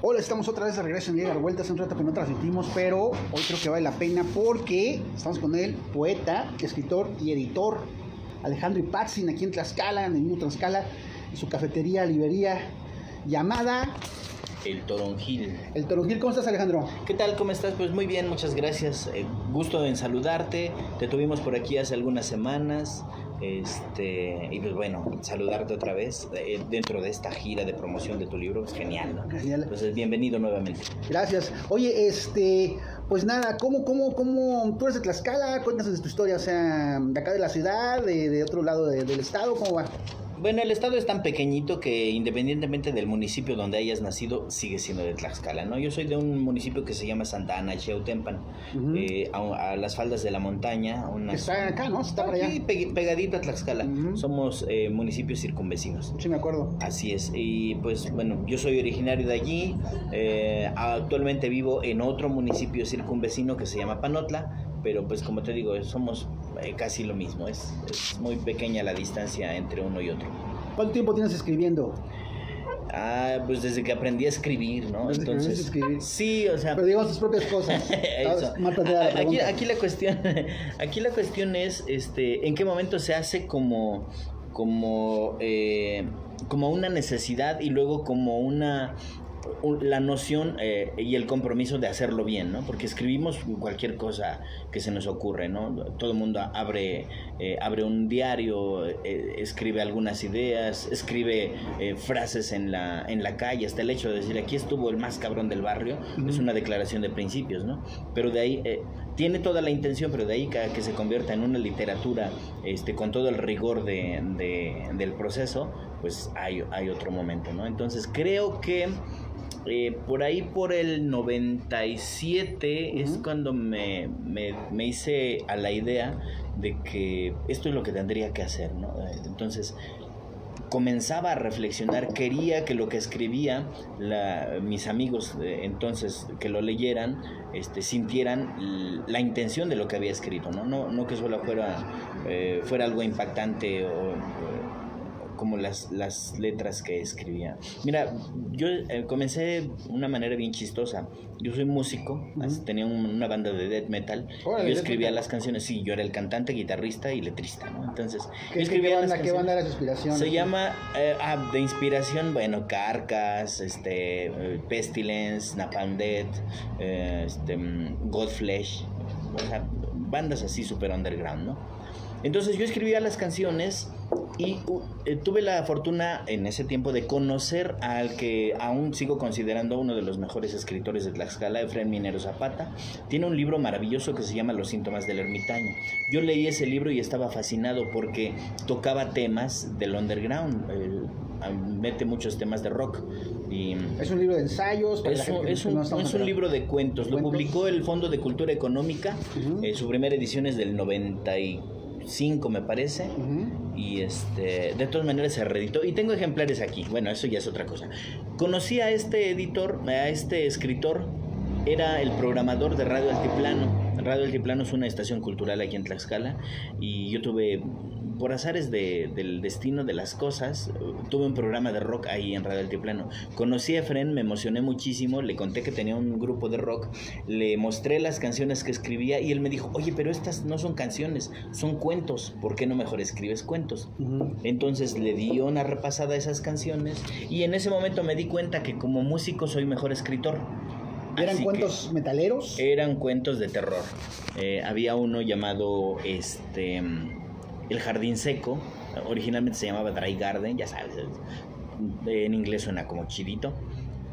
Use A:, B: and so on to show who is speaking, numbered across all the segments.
A: Hola, estamos otra vez de regreso en Liga de Vueltas. Hace un rato que no transmitimos, pero hoy creo que vale la pena porque estamos con el poeta, escritor y editor Alejandro Ipatzin, aquí en Tlaxcala, en el mismo Tlaxcala, en su cafetería, librería llamada
B: El Toronjil.
A: El Toronjil. ¿Cómo estás, Alejandro?
B: ¿Qué tal? ¿Cómo estás? Pues muy bien, muchas gracias. Gusto en saludarte. Te tuvimos por aquí hace algunas semanas. Y pues bueno, saludarte otra vez dentro de esta gira de promoción de tu libro. Es genial, ¿no?
A: Genial.
B: Entonces, bienvenido nuevamente.
A: Gracias. Oye, pues nada, ¿cómo tú eres de Tlaxcala? Cuéntanos de tu historia, o sea, de acá de la ciudad, de otro lado del estado, ¿cómo va?
B: Bueno, el estado es tan pequeñito que independientemente del municipio donde hayas nacido, sigue siendo de Tlaxcala, ¿no? Yo soy de un municipio que se llama Santa Ana, Xeutempan, a las faldas de la montaña.
A: Está acá, ¿no? Está por allá.
B: Sí, pegadito a Tlaxcala. Somos municipios circunvecinos.
A: Sí, me acuerdo.
B: Así es. Y pues bueno, yo soy originario de allí. Actualmente vivo en otro municipio circunvecino que se llama Panotla. Pero pues como te digo, somos casi lo mismo, es muy pequeña la distancia entre uno y otro.
A: ¿Cuánto tiempo tienes escribiendo?
B: Pues desde que aprendí a escribir, ¿no?
A: Desde
B: Entonces,
A: que escribir.
B: Sí, o sea...
A: Pero digamos tus propias cosas.
B: Eso.
A: Mal planteada la pregunta.
B: Aquí la cuestión es, ¿en qué momento se hace como una necesidad y luego como la noción y el compromiso de hacerlo bien, ¿no? Porque escribimos cualquier cosa que se nos ocurre, ¿no? Todo el mundo abre un diario, escribe algunas ideas, escribe frases en la calle, hasta el hecho de decir aquí estuvo el más cabrón del barrio, es una declaración de principios, ¿no? Pero de ahí tiene toda la intención, pero de ahí que se convierta en una literatura con todo el rigor del proceso, pues hay otro momento, ¿no? Entonces creo que por ahí por el 97 es cuando me hice a la idea de que esto es lo que tendría que hacer, ¿no? Entonces comenzaba a reflexionar, quería que lo que escribía mis amigos entonces que lo leyeran, sintieran la intención de lo que había escrito, no que solo fuera algo impactante o como las letras que escribía. Mira, yo comencé de una manera bien chistosa. Yo soy músico, tenía una banda de death metal. Yo escribía las canciones, sí, yo era el cantante, guitarrista y letrista, ¿no? Entonces,
A: ¿Qué banda era tu inspiración?
B: Se llama, de inspiración, bueno, Carcass, Pestilence, Napalm Death, Godflesh, o sea, bandas así super underground, ¿no? Entonces yo escribía las canciones y tuve la fortuna en ese tiempo de conocer al que aún sigo considerando uno de los mejores escritores de Tlaxcala, Efraín Minero Zapata. Tiene un libro maravilloso que se llama Los síntomas del ermitaño. Yo leí ese libro y estaba fascinado porque tocaba temas del underground, mete muchos temas de rock. Y
A: es un libro de ensayos.
B: Es un libro de cuentos. Lo publicó el Fondo de Cultura Económica. Su primera edición es del 95, me parece. Y de todas maneras se reeditó y tengo ejemplares aquí. Bueno, eso ya es otra cosa. Conocí a este escritor. Era el programador de Radio Altiplano. Radio Altiplano es una estación cultural aquí en Tlaxcala y yo tuve, por azares del destino de las cosas, tuve un programa de rock ahí en Radio Altiplano. Conocí a Efren, me emocioné muchísimo, le conté que tenía un grupo de rock, le mostré las canciones que escribía y él me dijo, oye, pero estas no son canciones, son cuentos, ¿por qué no mejor escribes cuentos? Entonces le di una repasada a esas canciones y en ese momento me di cuenta que como músico soy mejor escritor.
A: ¿Eran cuentos metaleros?
B: Eran cuentos de terror. Había uno llamado El Jardín Seco. Originalmente se llamaba Dry Garden, ya sabes, en inglés suena como chidito.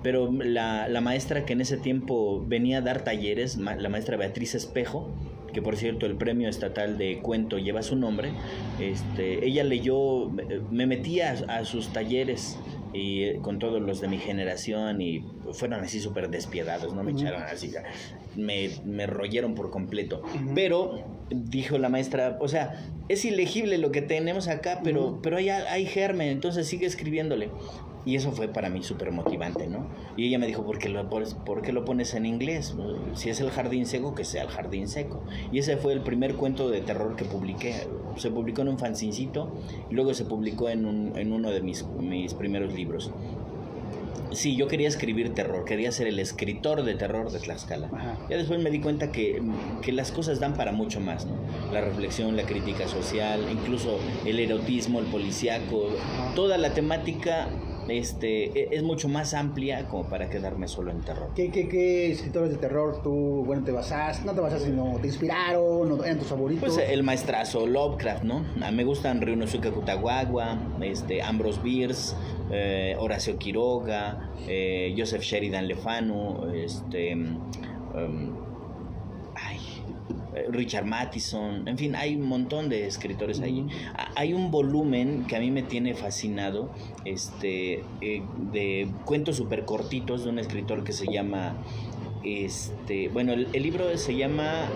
B: Pero la maestra que en ese tiempo venía a dar talleres, la maestra Beatriz Espejo, que por cierto el premio estatal de cuento lleva su nombre, ella leyó, me metía a sus talleres y con todos los de mi generación y fueron así súper despiadados, no me echaron así, me royeron por completo. Pero dijo la maestra, o sea, es ilegible lo que tenemos acá, pero hay germen, entonces sigue escribiéndole. Y eso fue para mí súper motivante, ¿no? Y ella me dijo, ¿por qué lo pones en inglés? Si es El Jardín Seco, que sea El Jardín Seco. Y ese fue el primer cuento de terror que publiqué. Se publicó en un fanzincito y luego se publicó en uno de mis primeros libros. Sí, yo quería escribir terror, quería ser el escritor de terror de Tlaxcala.
A: Ajá.
B: Ya después me di cuenta que las cosas dan para mucho más, ¿no? La reflexión, la crítica social, incluso el erotismo, el policíaco, toda la temática es mucho más amplia como para quedarme solo en terror.
A: ¿Qué escritores de terror tú, bueno, no te basas, sino te inspiraron, o eran tus favoritos?
B: Pues el maestrazo Lovecraft, ¿no? Me gustan Ryunosuke Kutagawa, Ambrose Bierce, Horacio Quiroga, Joseph Sheridan Le Fanu, Richard Matheson, en fin, hay un montón de escritores ahí. Hay un volumen que a mí me tiene fascinado, de cuentos súper cortitos de un escritor que se llama, bueno, el libro se llama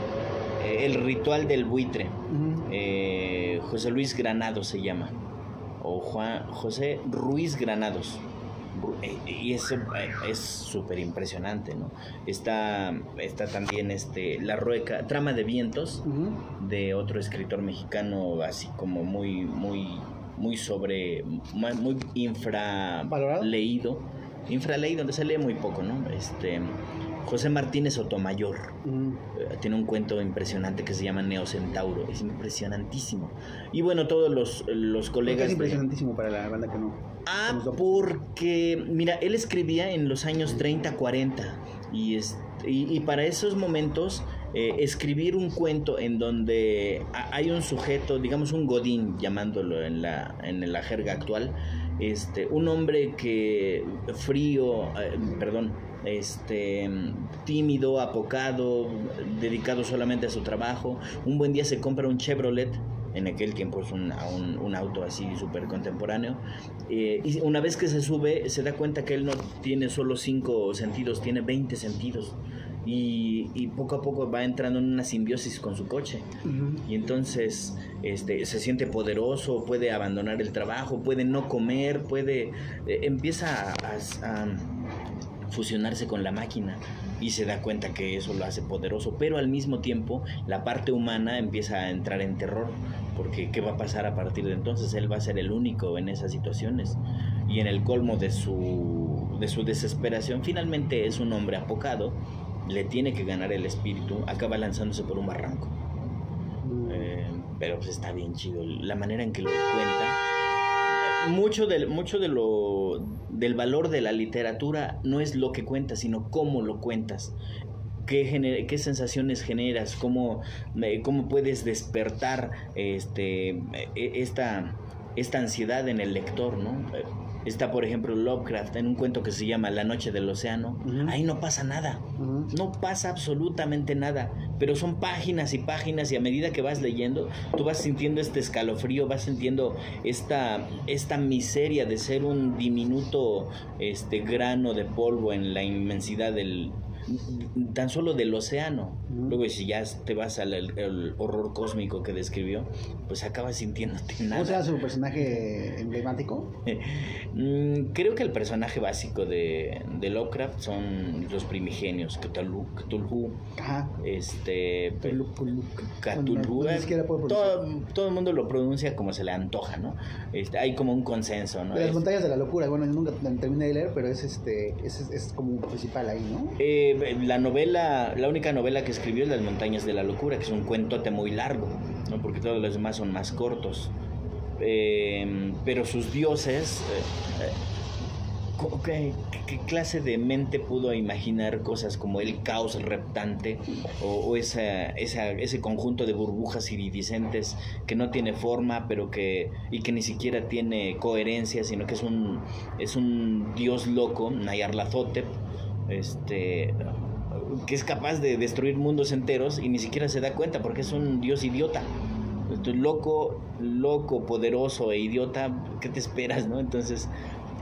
B: El ritual del buitre. José Luis Granados se llama, o José Ruiz Granados. Y eso es súper impresionante, ¿no? Está también La Rueca, Trama de Vientos, de otro escritor mexicano, así como muy infraleído, donde se lee muy poco, ¿no? José Martínez Sotomayor tiene un cuento impresionante que se llama Neocentauro, es impresionantísimo. Y bueno, todos los colegas...
A: Es impresionantísimo para la banda que no...
B: porque, mira, él escribía en los años 30, 40 y para esos momentos escribir un cuento en donde hay un sujeto, digamos un godín, llamándolo en la jerga actual, un hombre que tímido, apocado, dedicado solamente a su trabajo, un buen día se compra un Chevrolet. En aquel tiempo es un auto así súper contemporáneo, y una vez que se sube se da cuenta que él no tiene solo 5 sentidos, tiene 20 sentidos, y poco a poco va entrando en una simbiosis con su coche. Y entonces se siente poderoso, puede abandonar el trabajo, puede no comer, empieza a fusionarse con la máquina, y se da cuenta que eso lo hace poderoso, pero al mismo tiempo la parte humana empieza a entrar en terror, porque ¿qué va a pasar a partir de entonces? Él va a ser el único en esas situaciones, y en el colmo de su desesperación, finalmente es un hombre apocado, le tiene que ganar el espíritu, acaba lanzándose por un barranco. Pero pues está bien chido la manera en que lo cuenta. Mucho del valor de la literatura no es lo que cuentas, sino cómo lo cuentas, qué sensaciones generas, cómo puedes despertar esta ansiedad en el lector, ¿no? Está, por ejemplo, Lovecraft en un cuento que se llama La Noche del Océano. Ahí no pasa nada, no pasa absolutamente nada, pero son páginas y páginas, y a medida que vas leyendo tú vas sintiendo este escalofrío, vas sintiendo esta miseria de ser un diminuto grano de polvo en la inmensidad tan solo del océano. Luego, si ya te vas al horror cósmico que describió, pues acabas sintiéndote nada.
A: ¿Cómo será su personaje emblemático?
B: Creo que el personaje básico de Lovecraft son los primigenios, Cthulhu.
A: Ajá.
B: Cthulhu. Todo el mundo lo pronuncia como se le antoja, ¿no? Hay como un consenso, ¿no?
A: De las montañas de la locura. Bueno, yo nunca terminé de leer, pero es como un principal ahí, ¿no?
B: La única novela que escribió es Las Montañas de la Locura, que es un cuentote muy largo, ¿no? Porque todos los demás son más cortos. Pero sus dioses, ¿qué clase de mente pudo imaginar cosas como el caos reptante o ese conjunto de burbujas iridiscentes que no tiene forma, y que ni siquiera tiene coherencia, sino que es un dios loco, Nyarlathotep, que es capaz de destruir mundos enteros y ni siquiera se da cuenta porque es un dios idiota. Entonces, loco, poderoso e idiota, ¿qué te esperas, no? Entonces,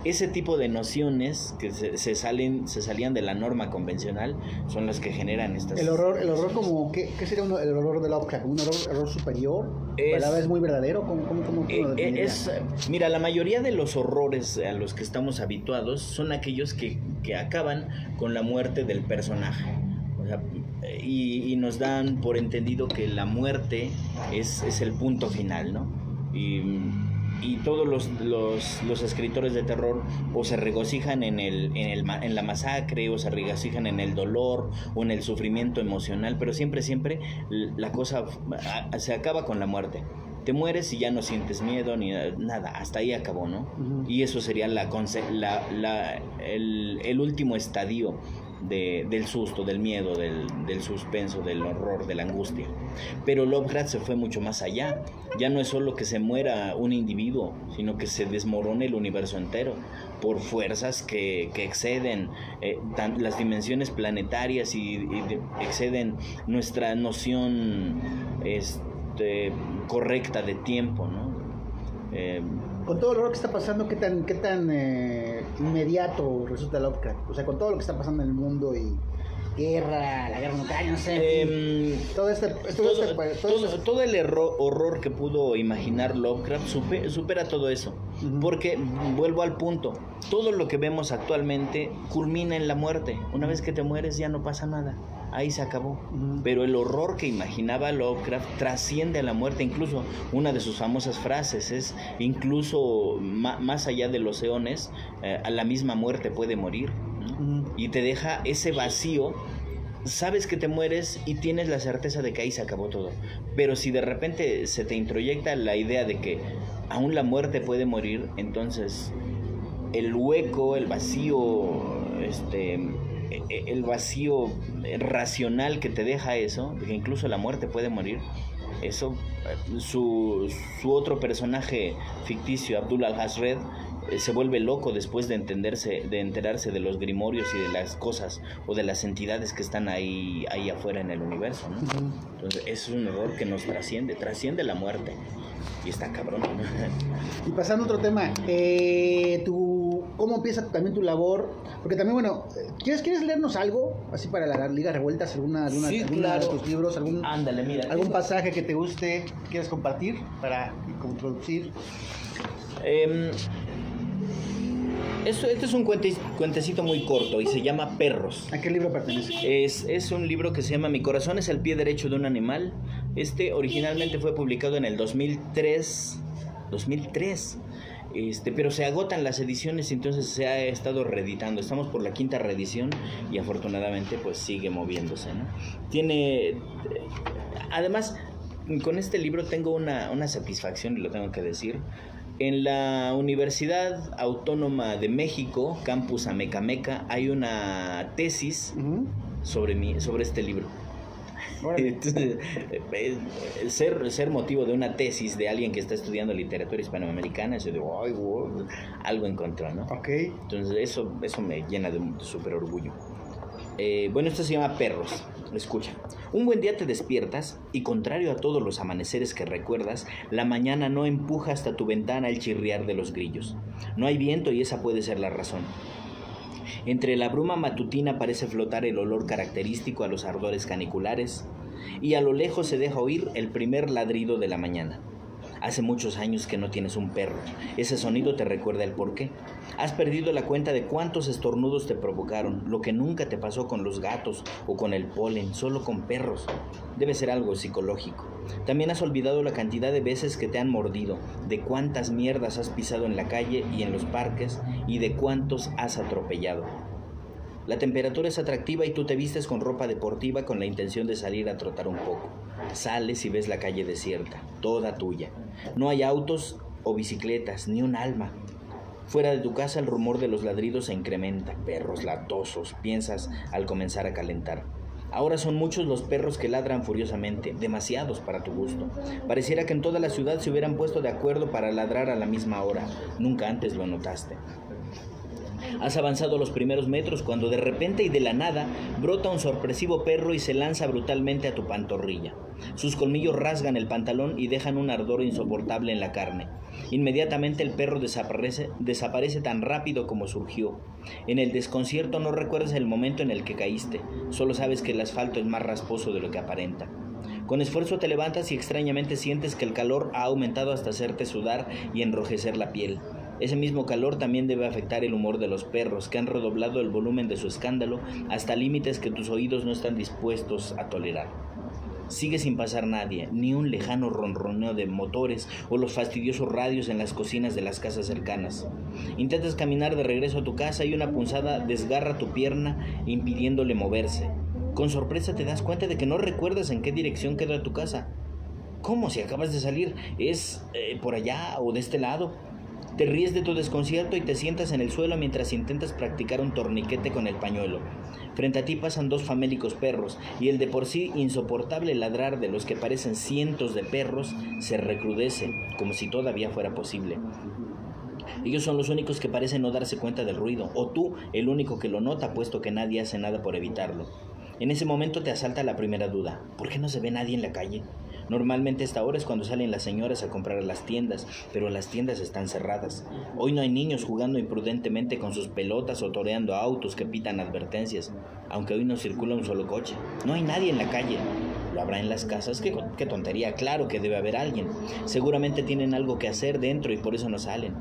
B: ese tipo de nociones que se salían de la norma convencional son las que generan estas...
A: El horror como... ¿Qué sería el horror de Lovecraft? ¿Un horror superior? ¿A la vez muy verdadero? ¿Cómo
B: mira, la mayoría de los horrores a los que estamos habituados son aquellos que acaban con la muerte del personaje. O sea, y nos dan por entendido que la muerte es el punto final, ¿no? Y y todos los escritores de terror o se regocijan en la masacre, o se regocijan en el dolor o en el sufrimiento emocional, pero siempre la cosa se acaba con la muerte. Te mueres y ya no sientes miedo ni nada, hasta ahí acabó, ¿no? Y eso sería el último estadio del susto, del miedo, del suspenso, del horror, de la angustia. Pero Lovecraft se fue mucho más allá. Ya no es solo que se muera un individuo, sino que se desmorone el universo entero por fuerzas que exceden las dimensiones planetarias y exceden nuestra noción correcta de tiempo, ¿no?
A: Con todo lo que está pasando, ¿qué tan inmediato resulta Lovecraft? O sea, con todo lo que está pasando en el mundo y la guerra en Ucrania, no sé.
B: Todo el horror que pudo imaginar Lovecraft supera todo eso. Porque, vuelvo al punto, todo lo que vemos actualmente culmina en la muerte. Una vez que te mueres ya no pasa nada. Ahí se acabó. Pero el horror que imaginaba Lovecraft trasciende a la muerte. Incluso una de sus famosas frases es: incluso más allá de los eones, a la misma muerte puede morir, ¿no? Y te deja ese vacío. Sabes que te mueres y tienes la certeza de que ahí se acabó todo. Pero si de repente se te introyecta la idea de que aún la muerte puede morir, entonces el hueco, el vacío, el vacío racional que te deja eso, de que incluso la muerte puede morir, eso, su otro personaje ficticio, Abdul al-Hazred, se vuelve loco después de enterarse de los grimorios y de las cosas o de las entidades que están ahí afuera en el universo, ¿no? Entonces es un horror que nos trasciende la muerte, y está cabrón.
A: Y pasando a otro tema, ¿cómo empieza también tu labor? Porque también, bueno, ¿quieres leernos algo así para la Liga Revueltas? ¿Alguna
B: Sí,
A: claro,
B: claro.
A: de tus libros?
B: Ándale, mira.
A: ¿Algún pasaje que te guste, quieres compartir para introducir?
B: Este es un cuentecito muy corto y se llama Perros.
A: ¿A qué libro pertenece?
B: Es un libro que se llama Mi corazón es el pie derecho de un animal. Originalmente fue publicado en el 2003, pero se agotan las ediciones y entonces se ha estado reeditando. Estamos por la 5ª reedición y afortunadamente pues sigue moviéndose, ¿no? Además, con este libro tengo una satisfacción, y lo tengo que decir. En la Universidad Autónoma de México, Campus Amecameca, hay una tesis sobre este libro. Entonces, ser motivo de una tesis de alguien que está estudiando literatura hispanoamericana, eso de algo encontró, ¿no?
A: Okay.
B: Entonces eso me llena de súper orgullo. Bueno, esto se llama Perros. Escucha. Un buen día te despiertas y, contrario a todos los amaneceres que recuerdas, la mañana no empuja hasta tu ventana el chirriar de los grillos. No hay viento y esa puede ser la razón. Entre la bruma matutina parece flotar el olor característico a los ardores caniculares, y a lo lejos se deja oír el primer ladrido de la mañana. Hace muchos años que no tienes un perro. Ese sonido te recuerda el porqué. Has perdido la cuenta de cuántos estornudos te provocaron, lo que nunca te pasó con los gatos o con el polen, solo con perros. Debe ser algo psicológico. También has olvidado la cantidad de veces que te han mordido, de cuántas mierdas has pisado en la calle y en los parques, y de cuántos has atropellado. La temperatura es atractiva y tú te vistes con ropa deportiva con la intención de salir a trotar un poco. Sales y ves la calle desierta, toda tuya. No hay autos o bicicletas, ni un alma. Fuera de tu casa el rumor de los ladridos se incrementa. Perros latosos, piensas al comenzar a calentar. Ahora son muchos los perros que ladran furiosamente, demasiados para tu gusto. Pareciera que en toda la ciudad se hubieran puesto de acuerdo para ladrar a la misma hora. Nunca antes lo notaste. Has avanzado los primeros metros cuando de repente y de la nada brota un sorpresivo perro y se lanza brutalmente a tu pantorrilla. Sus colmillos rasgan el pantalón y dejan un ardor insoportable en la carne. Inmediatamente el perro desaparece tan rápido como surgió. En el desconcierto no recuerdas el momento en el que caíste, solo sabes que el asfalto es más rasposo de lo que aparenta. Con esfuerzo te levantas y extrañamente sientes que el calor ha aumentado hasta hacerte sudar y enrojecer la piel. Ese mismo calor también debe afectar el humor de los perros, que han redoblado el volumen de su escándalo hasta límites que tus oídos no están dispuestos a tolerar. Sigue sin pasar nadie, ni un lejano ronroneo de motores o los fastidiosos radios en las cocinas de las casas cercanas. Intentas caminar de regreso a tu casa y una punzada desgarra tu pierna impidiéndole moverse. Con sorpresa te das cuenta de que no recuerdas en qué dirección queda tu casa. ¿Cómo? Si acabas de salir, ¿es por allá o de este lado? Te ríes de tu desconcierto y te sientas en el suelo mientras intentas practicar un torniquete con el pañuelo. Frente a ti pasan 2 famélicos perros y el de por sí insoportable ladrar de los que parecen cientos de perros se recrudece, como si todavía fuera posible. Ellos son los únicos que parecen no darse cuenta del ruido, o tú el único que lo nota, puesto que nadie hace nada por evitarlo. En ese momento te asalta la primera duda: ¿por qué no se ve nadie en la calle? Normalmente a esta hora es cuando salen las señoras a comprar a las tiendas, pero las tiendas están cerradas. Hoy no hay niños jugando imprudentemente con sus pelotas o toreando autos que pitan advertencias, aunque hoy no circula un solo coche. No hay nadie en la calle. ¿Lo habrá en las casas? ¡Qué tontería! Claro que debe haber alguien. Seguramente tienen algo que hacer dentro y por eso no salen.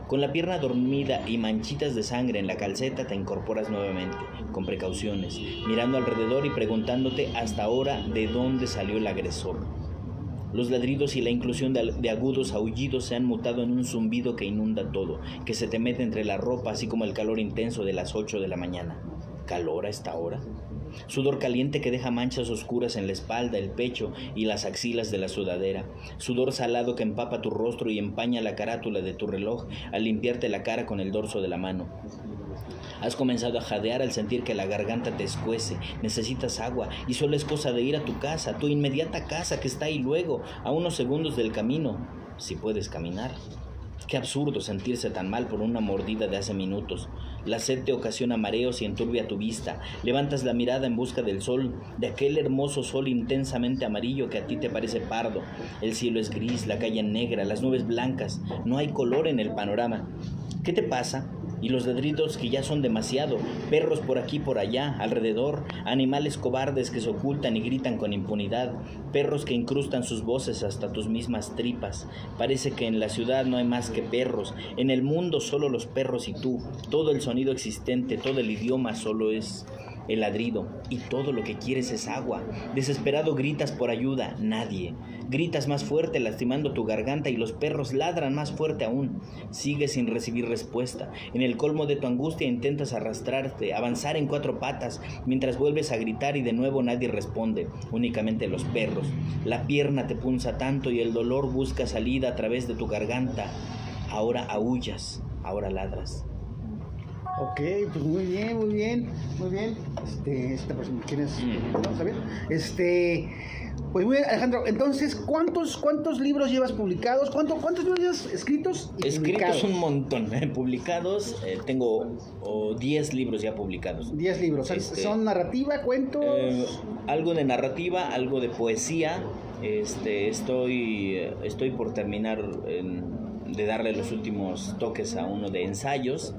B: Con la pierna dormida y manchitas de sangre en la calceta te incorporas nuevamente, con precauciones, mirando alrededor y preguntándote hasta ahora de dónde salió el agresor. Los ladridos y la inclusión de agudos aullidos se han mutado en un zumbido que inunda todo, que se te mete entre la ropa, así como el calor intenso de las 8 de la mañana. ¿Calor a esta hora? Sudor caliente que deja manchas oscuras en la espalda, el pecho y las axilas de la sudadera. Sudor salado que empapa tu rostro y empaña la carátula de tu reloj al limpiarte la cara con el dorso de la mano. Has comenzado a jadear al sentir que la garganta te escuece, necesitas agua y solo es cosa de ir a tu casa, tu inmediata casa que está ahí luego, a unos segundos del camino, si puedes caminar. Qué absurdo sentirse tan mal por una mordida de hace minutos. La sed te ocasiona mareos y enturbia tu vista. Levantas la mirada en busca del sol, de aquel hermoso sol intensamente amarillo que a ti te parece pardo. El cielo es gris, la calle negra, las nubes blancas. No hay color en el panorama. ¿Qué te pasa? Y los ladridos que ya son demasiado, perros por aquí por allá, alrededor, animales cobardes que se ocultan y gritan con impunidad, perros que incrustan sus voces hasta tus mismas tripas. Parece que en la ciudad no hay más que perros, en el mundo solo los perros y tú, todo el sonido existente, todo el idioma solo es el ladrido, y todo lo que quieres es agua. Desesperado gritas por ayuda, nadie. Gritas más fuerte lastimando tu garganta y los perros ladran más fuerte aún. Sigues sin recibir respuesta. En el colmo de tu angustia intentas arrastrarte, avanzar en 4 patas, mientras vuelves a gritar y de nuevo nadie responde, únicamente los perros. La pierna te punza tanto y el dolor busca salida a través de tu garganta. Ahora aúllas, ahora ladras.
A: Ok, pues muy bien, muy bien, muy bien. Esta persona, ¿quién es? Vamos a ver. Pues muy bien, Alejandro. Entonces, ¿cuántos libros llevas publicados? ¿Cuántos libros llevas escritos y publicados?
B: Escritos un montón, publicados. Tengo 10 libros ya publicados.
A: 10 libros. ¿Son narrativa, cuentos?
B: Algo de narrativa, algo de poesía. Estoy por terminar de darle los últimos toques a uno de ensayos.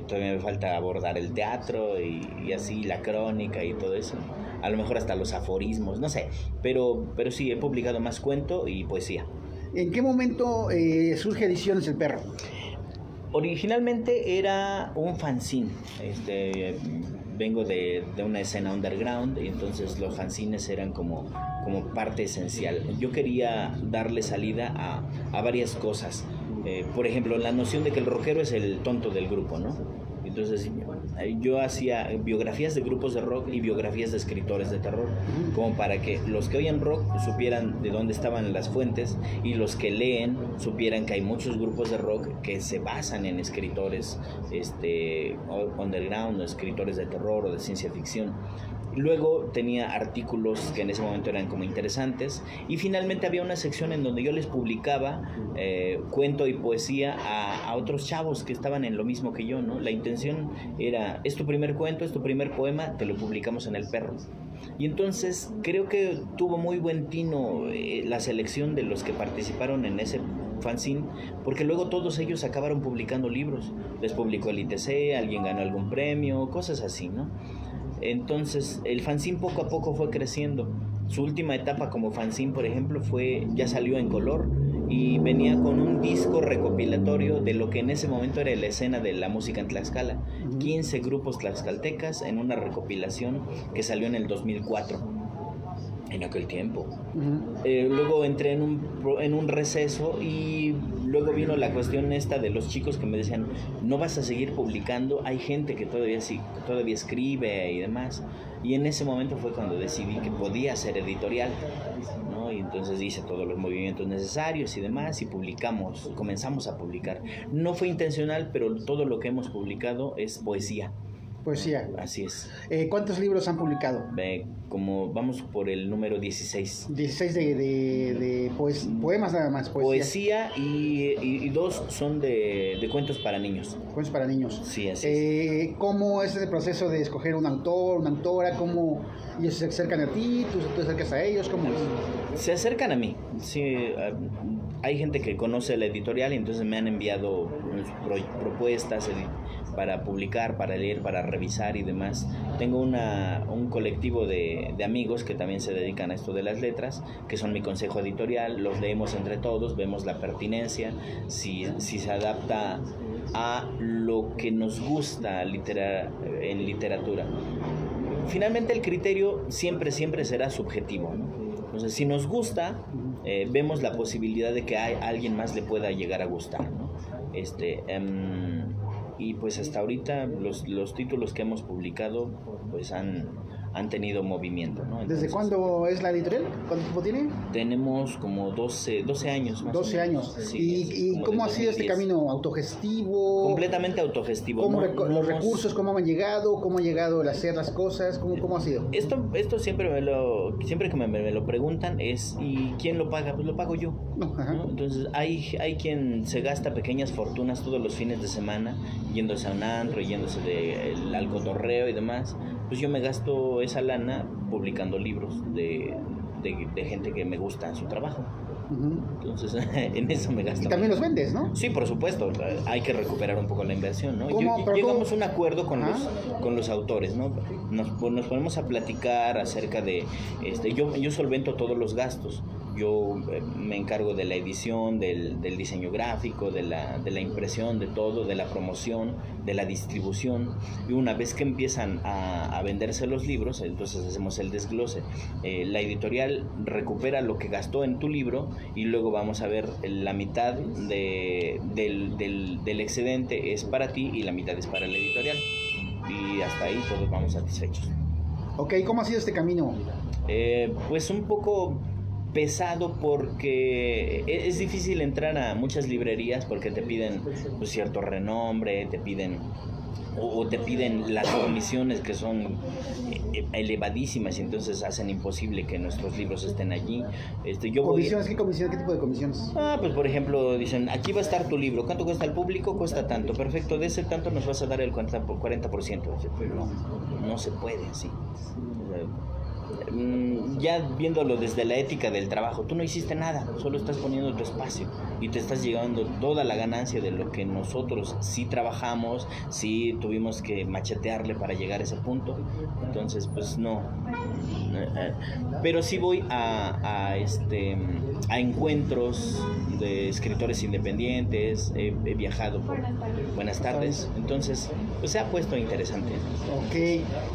B: Todavía me falta abordar el teatro y así la crónica y todo eso. A lo mejor hasta los aforismos, no sé. Pero sí, he publicado más cuento y poesía.
A: ¿En qué momento surge Ediciones El Perro?
B: Originalmente era un fanzine. Vengo de una escena underground y entonces los fanzines eran como parte esencial. Yo quería darle salida a varias cosas. Por ejemplo, la noción de que el rockero es el tonto del grupo, ¿no? Entonces yo hacía biografías de grupos de rock y biografías de escritores de terror, como para que los que oyen rock supieran de dónde estaban las fuentes y los que leen supieran que hay muchos grupos de rock que se basan en escritores underground, o escritores de terror o de ciencia ficción. Luego tenía artículos que en ese momento eran como interesantes y finalmente había una sección en donde yo les publicaba cuento y poesía a otros chavos que estaban en lo mismo que yo, ¿no? La intención era, es tu primer cuento, es tu primer poema, te lo publicamos en El Perro. Y entonces creo que tuvo muy buen tino la selección de los que participaron en ese fanzine, porque luego todos ellos acabaron publicando libros. Les publicó el ITC, alguien ganó algún premio, cosas así, ¿no? Entonces el fanzine poco a poco fue creciendo. Su última etapa como fanzine, por ejemplo, ya salió en color y venía con un disco recopilatorio de lo que en ese momento era la escena de la música en Tlaxcala. 15 grupos tlaxcaltecas en una recopilación que salió en el 2004. en aquel tiempo.
A: Ujú.
B: Luego entré en un receso y luego vino la cuestión esta de los chicos que me decían, no vas a seguir publicando, hay gente que todavía escribe y demás. Y en ese momento fue cuando decidí que podía ser editorial, ¿no? Y entonces hice todos los movimientos necesarios y demás y comenzamos a publicar. No fue intencional, pero todo lo que hemos publicado es poesía.
A: Poesía.
B: Así es.
A: ¿Cuántos libros han publicado?
B: Como vamos por el número 16.
A: 16 de poemas nada más.
B: Poesía y 2 son de cuentos para niños.
A: Cuentos para niños.
B: Sí, así es.
A: ¿Cómo es el proceso de escoger un autor, una autora? ¿Cómo ellos se acercan a ti? ¿Tú te acercas a ellos? ¿Cómo es?
B: Se acercan a mí. Sí, hay gente que conoce la editorial y entonces me han enviado propuestas para publicar, para leer, para revisar y demás. Tengo un colectivo de amigos que también se dedican a esto de las letras, que son mi consejo editorial, los leemos entre todos, vemos la pertinencia, si se adapta a lo que nos gusta en literatura. Finalmente el criterio siempre será subjetivo, ¿no? Entonces, si nos gusta, vemos la posibilidad de que a alguien más le pueda llegar a gustar, ¿no? Y pues hasta ahorita los títulos que hemos publicado pues han tenido movimiento, ¿no? Entonces,
A: ¿desde cuándo es la editorial? ¿Cuánto tiempo tiene?
B: Tenemos como 12 años más
A: 12
B: o
A: años.
B: menos. Sí,
A: ¿Y cómo ha sido este camino? ¿Autogestivo?
B: Completamente autogestivo.
A: ¿Cómo los recursos, cómo han llegado? ¿Cómo ha llegado el hacer las cosas? ¿Cómo ha sido?
B: Esto siempre que me lo preguntan es, ¿y quién lo paga? Pues lo pago yo.
A: No,
B: ¿No? Entonces hay quien se gasta pequeñas fortunas todos los fines de semana yéndose a un antro, yéndose al cotorreo y demás. Pues yo me gasto esa lana publicando libros de gente que me gusta su trabajo.
A: Uh-huh.
B: Entonces, en eso me gasto.
A: Y también los vendes, ¿no?
B: Sí, por supuesto. Hay que recuperar un poco la inversión, ¿no? Llegamos a un acuerdo con los autores, ¿no? Nos ponemos a platicar acerca de... Yo solvento todos los gastos. Yo me encargo de la edición, del diseño gráfico, de la impresión, de todo, de la promoción, de la distribución. Y una vez que empiezan a venderse los libros, entonces hacemos el desglose. La editorial recupera lo que gastó en tu libro y luego vamos a ver la mitad del excedente es para ti y la mitad es para la editorial. Y hasta ahí todos vamos satisfechos.
A: Ok, ¿cómo ha sido este camino?
B: Pues un poco pesado porque es difícil entrar a muchas librerías porque te piden pues, cierto renombre, te piden las comisiones que son elevadísimas y entonces hacen imposible que nuestros libros estén allí.
A: ¿Comisiones? ¿Qué comisiones? ¿Qué tipo de comisiones?
B: Pues por ejemplo dicen, aquí va a estar tu libro, ¿cuánto cuesta al público? Cuesta tanto, perfecto, de ese tanto nos vas a dar el 40%. Pero no se puede así. Ya viéndolo desde la ética del trabajo, tú no hiciste nada, solo estás poniendo tu espacio y te estás llevando toda la ganancia de lo que nosotros sí trabajamos, sí tuvimos que machetearle para llegar a ese punto. Entonces pues no, pero sí voy a encuentros de escritores independientes, he viajado por Buenas tardes, entonces pues se ha puesto interesante.
A: Ok,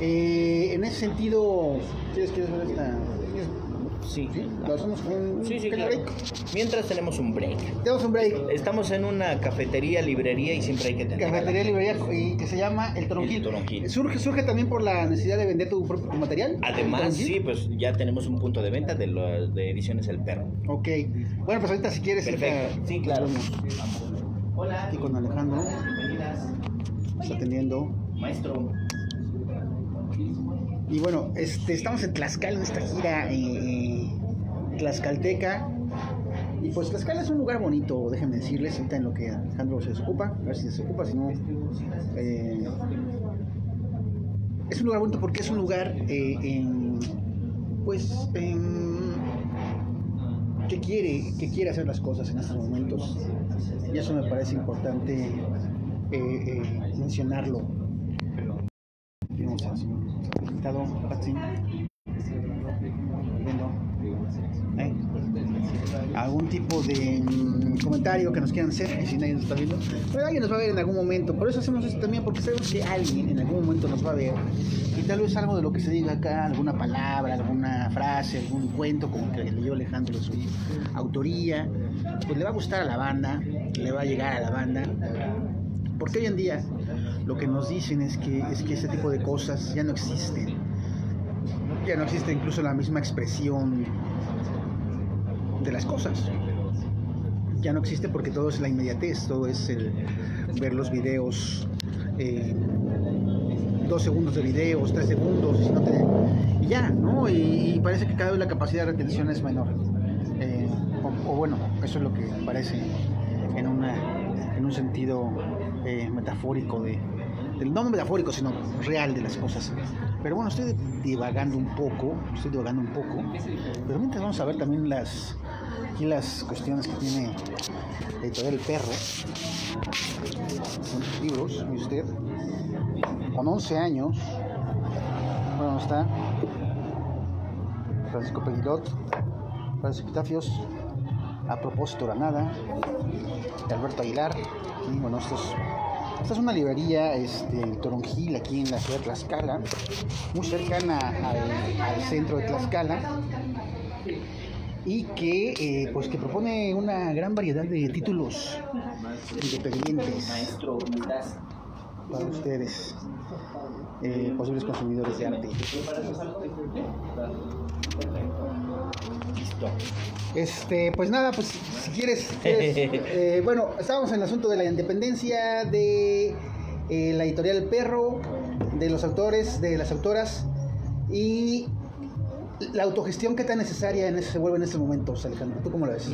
A: en ese sentido, ¿quieres ver esta?
B: Sí.
A: ¿Lo hacemos con un
B: claro.
A: break?
B: Mientras tenemos un break.
A: Tenemos un break.
B: Estamos en una cafetería, librería y siempre hay que tener.
A: Cafetería, librería y que se llama El Toronjil.
B: El Toronjil.
A: ¿Surge también por la necesidad de vender tu material?
B: Además, sí, pues ya tenemos un punto de venta de Ediciones El Perro.
A: Ok. Bueno, pues ahorita si quieres.
B: Perfecto. Sí, claro. Hola.
A: Aquí con Alejandro.
B: Bienvenidas.
A: Está atendiendo.
B: Maestro.
A: Y bueno, estamos en Tlaxcala en esta gira tlaxcalteca. Y pues Tlaxcala es un lugar bonito, déjenme decirles, ahorita en lo que Alejandro se desocupa, a ver si se desocupa, si no... es un lugar bonito porque es un lugar que quiere hacer las cosas en estos momentos. Y eso me parece importante mencionarlo. Tenemos al señor invitado, Patsy. Algún tipo de comentario que nos quieran hacer, y si nadie nos está viendo, pero alguien nos va a ver en algún momento. Por eso hacemos esto también, porque sabemos que alguien en algún momento nos va a ver, y tal vez algo de lo que se diga acá, alguna palabra, alguna frase, algún cuento como que leyó Alejandro de su autoría, pues le va a gustar a la banda, le va a llegar a la banda, porque hoy en día lo que nos dicen es que ese tipo de cosas ya no existen. Ya no existe incluso la misma expresión de las cosas. Ya no existe porque todo es la inmediatez, todo es el ver los videos, 2 segundos de videos, 3 segundos, y ya, ¿no? Y parece que cada vez la capacidad de retención es menor. O bueno, eso es lo que parece en un sentido metafórico no metafórico, sino real de las cosas. Pero bueno, estoy divagando un poco, pero mientras vamos a ver también las cuestiones que tiene la editorial El Perro. Son sus libros, ¿ve usted? Con 11 años, bueno, está Francisco Peguilot, Francis Epitafios, A propósito Granada, de Alberto Aguilar. Y bueno, esta es una librería Toronjil, aquí en la ciudad de Tlaxcala, muy cercana al centro de Tlaxcala, y que pues que propone una gran variedad de títulos independientes.
B: Maestro, ¿cómo estás?
A: Para ustedes, posibles consumidores de arte.
B: Listo.
A: Pues nada, pues si quieres bueno, estábamos en el asunto de la independencia de la editorial El Perro, de los autores, de las autoras, y la autogestión que tan necesaria se vuelve en estos momentos, Alejandro. ¿Tú cómo lo ves?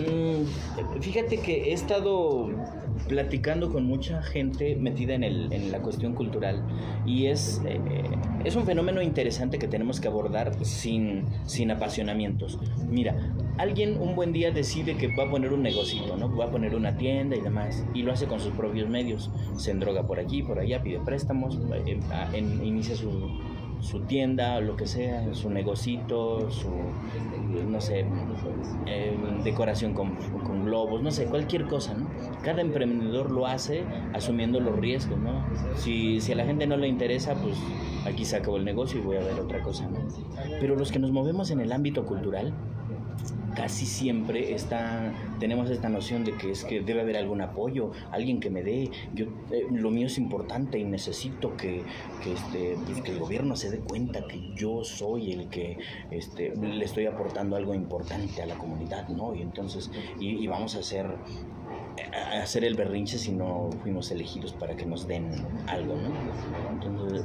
B: Fíjate que he estado platicando con mucha gente metida en la cuestión cultural, y es un fenómeno interesante que tenemos que abordar sin apasionamientos. Mira, alguien un buen día decide que va a poner un negocito, ¿no? Va a poner una tienda y demás, y lo hace con sus propios medios. Se endroga por aquí, por allá, pide préstamos, inicia su tienda o lo que sea, su negocito, no sé, decoración con globos, no sé, cualquier cosa, ¿no? Cada emprendedor lo hace asumiendo los riesgos, ¿no? Si a la gente no le interesa, pues aquí se acabó el negocio y voy a ver otra cosa, ¿no? Pero los que nos movemos en el ámbito cultural, casi siempre tenemos esta noción de que es que debe haber algún apoyo, alguien que me dé, lo mío es importante y necesito que el gobierno se dé cuenta que yo soy el que le estoy aportando algo importante a la comunidad, ¿no? Y entonces, y vamos a hacer el berrinche si no fuimos elegidos para que nos den algo, ¿no? Entonces,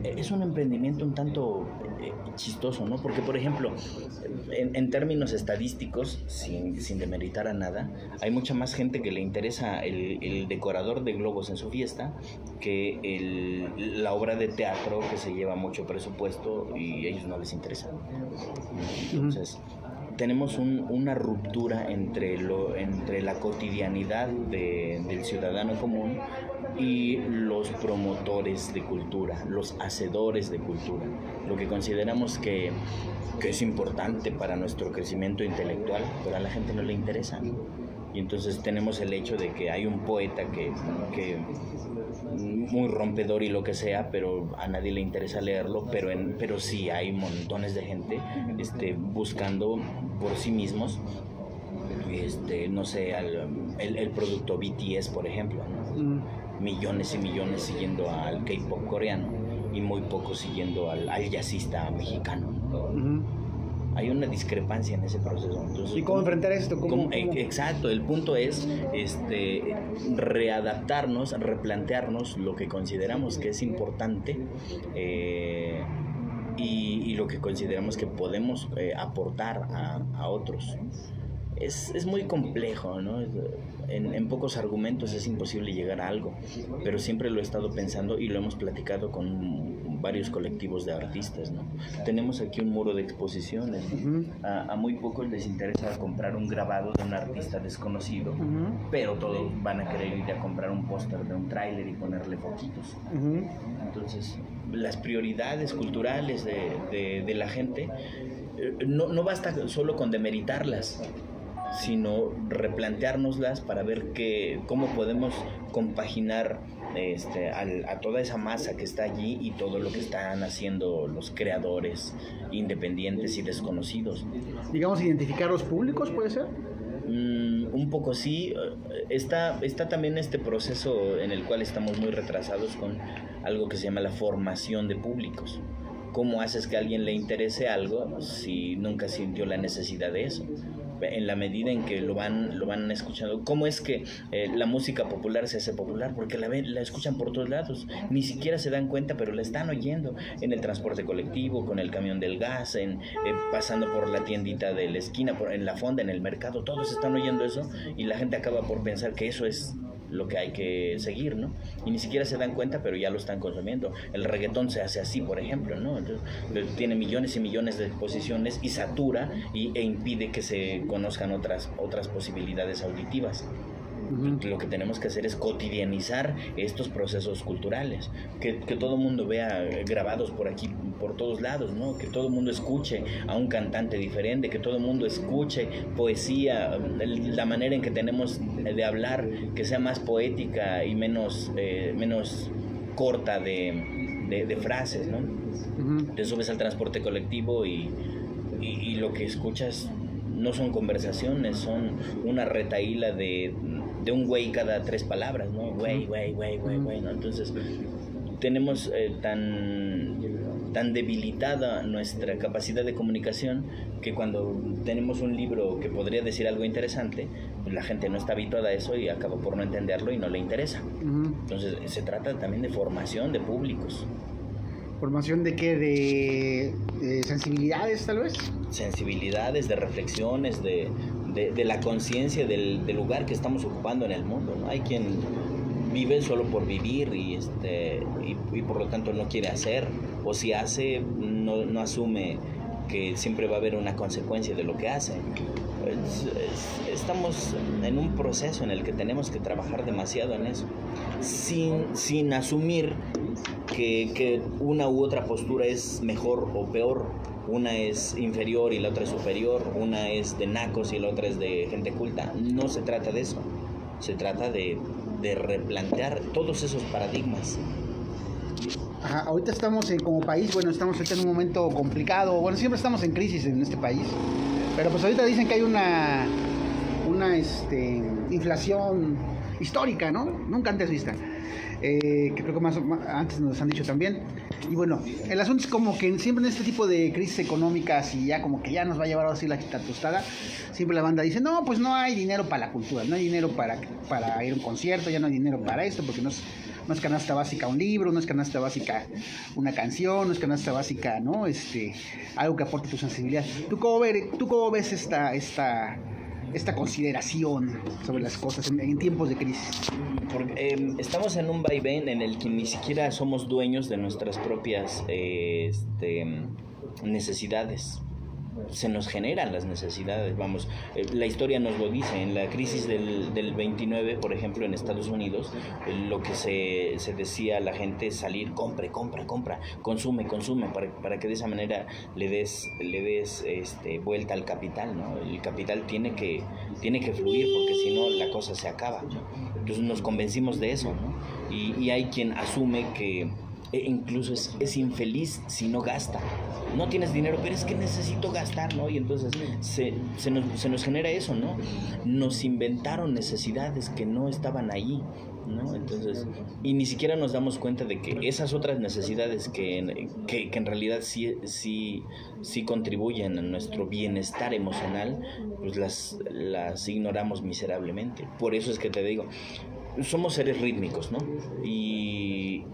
B: es un emprendimiento un tanto chistoso, ¿no? Porque, por ejemplo, en términos estadísticos, sin demeritar a nada, hay mucha más gente que le interesa el decorador de globos en su fiesta que la obra de teatro que se lleva mucho presupuesto y a ellos no les interesa. Entonces, tenemos una ruptura entre la cotidianidad del ciudadano común y los promotores de cultura, los hacedores de cultura, lo que consideramos que es importante para nuestro crecimiento intelectual, pero a la gente no le interesa. Y entonces tenemos el hecho de que hay un poeta que muy rompedor y lo que sea, pero a nadie le interesa leerlo, pero sí hay montones de gente buscando por sí mismos, no sé, el producto BTS, por ejemplo, ¿no? Millones y millones siguiendo al K-pop coreano y muy pocos siguiendo al jazzista mexicano, ¿no? Hay una discrepancia en ese proceso. Entonces,
A: ¿y cómo enfrentar esto? ¿Cómo?
B: Exacto, el punto es readaptarnos, replantearnos lo que consideramos que es importante y lo que consideramos que podemos aportar a otros. Es muy complejo, ¿no? En pocos argumentos es imposible llegar a algo, pero siempre lo he estado pensando y lo hemos platicado con varios colectivos de artistas, ¿no? Tenemos aquí un muro de exposiciones, ¿no? A muy pocos les interesa comprar un grabado de un artista desconocido, pero todos van a querer ir a comprar un póster de un tráiler y ponerle foquitos. Entonces, las prioridades culturales de la gente no basta solo con demeritarlas. sino replanteárnoslas para ver cómo podemos compaginar a toda esa masa que está allí y todo lo que están haciendo los creadores independientes y desconocidos.
A: Digamos, identificar los públicos, ¿puede ser?
B: Un poco sí. Está también este proceso en el cual estamos muy retrasados con algo que se llama la formación de públicos. ¿Cómo haces que a alguien le interese algo si nunca sintió la necesidad de eso? En la medida en que lo van escuchando. ¿Cómo es que la música popular se hace popular? Porque la escuchan por todos lados, ni siquiera se dan cuenta, pero la están oyendo en el transporte colectivo, con el camión del gas, pasando por la tiendita de la esquina, en la fonda, en el mercado. Todos están oyendo eso y la gente acaba por pensar que eso es lo que hay que seguir, ¿no? Y ni siquiera se dan cuenta, pero ya lo están consumiendo. El reggaetón se hace así, por ejemplo, ¿no? Entonces, tiene millones y millones de exposiciones y satura e impide que se conozcan otras posibilidades auditivas. Lo que tenemos que hacer es cotidianizar estos procesos culturales, que todo el mundo vea grabados por aquí, por todos lados, ¿no? Que todo el mundo escuche a un cantante diferente, que todo el mundo escuche poesía, la manera en que tenemos de hablar, que sea más poética y menos corta de frases, ¿no? Te subes al transporte colectivo y lo que escuchas no son conversaciones, son una retahíla de un güey cada 3 palabras, ¿no? Güey, ¿no? Entonces, tenemos tan debilitada nuestra capacidad de comunicación que cuando tenemos un libro que podría decir algo interesante, pues la gente no está habituada a eso y acaba por no entenderlo y no le interesa. Entonces, se trata también de formación de públicos.
A: ¿Formación de qué? ¿De sensibilidades, tal vez?
B: Sensibilidades, de reflexiones, de la conciencia del lugar que estamos ocupando en el mundo, ¿no? Hay quien vive solo por vivir y por lo tanto no quiere hacer, o si hace, no asume que siempre va a haber una consecuencia de lo que hace. Estamos en un proceso en el que tenemos que trabajar demasiado en eso, sin asumir que una u otra postura es mejor o peor. Una es inferior y la otra es superior, una es de nacos y la otra es de gente culta. No se trata de eso, se trata de replantear todos esos paradigmas.
A: Ajá, ahorita estamos como país, estamos ahorita en un momento complicado, siempre estamos en crisis en este país, pero pues ahorita dicen que hay una inflación histórica, ¿no? Nunca antes vista. Que creo que más antes nos han dicho también. Y bueno, el asunto es como que siempre en este tipo de crisis económicas y ya como que ya nos va a llevar así la tostada, siempre la banda dice, no, pues no hay dinero para la cultura, no hay dinero para ir a un concierto, ya no hay dinero para esto, porque no es canasta básica un libro, no es canasta básica una canción, no es canasta básica, ¿no? Algo que aporte tu sensibilidad. ¿Tú cómo ves esta consideración sobre las cosas en tiempos de crisis?
B: Porque estamos en un vaivén en el que ni siquiera somos dueños de nuestras propias necesidades. Se nos generan las necesidades, la historia nos lo dice. En la crisis del 29, por ejemplo, en Estados Unidos, lo que se decía a la gente es salir, compra, consume, para que de esa manera le des vuelta al capital, ¿no? El capital tiene que fluir, porque si no la cosa se acaba. Entonces nos convencimos de eso, ¿no? Y hay quien asume que incluso es infeliz si no gasta. No tienes dinero, pero es que necesito gastar, ¿no? Y entonces se nos genera eso, ¿no? Nos inventaron necesidades que no estaban ahí, ¿no? Entonces, y ni siquiera nos damos cuenta de que esas otras necesidades que en realidad sí contribuyen a nuestro bienestar emocional, pues las ignoramos miserablemente. Por eso es que te digo, somos seres rítmicos, ¿no? Y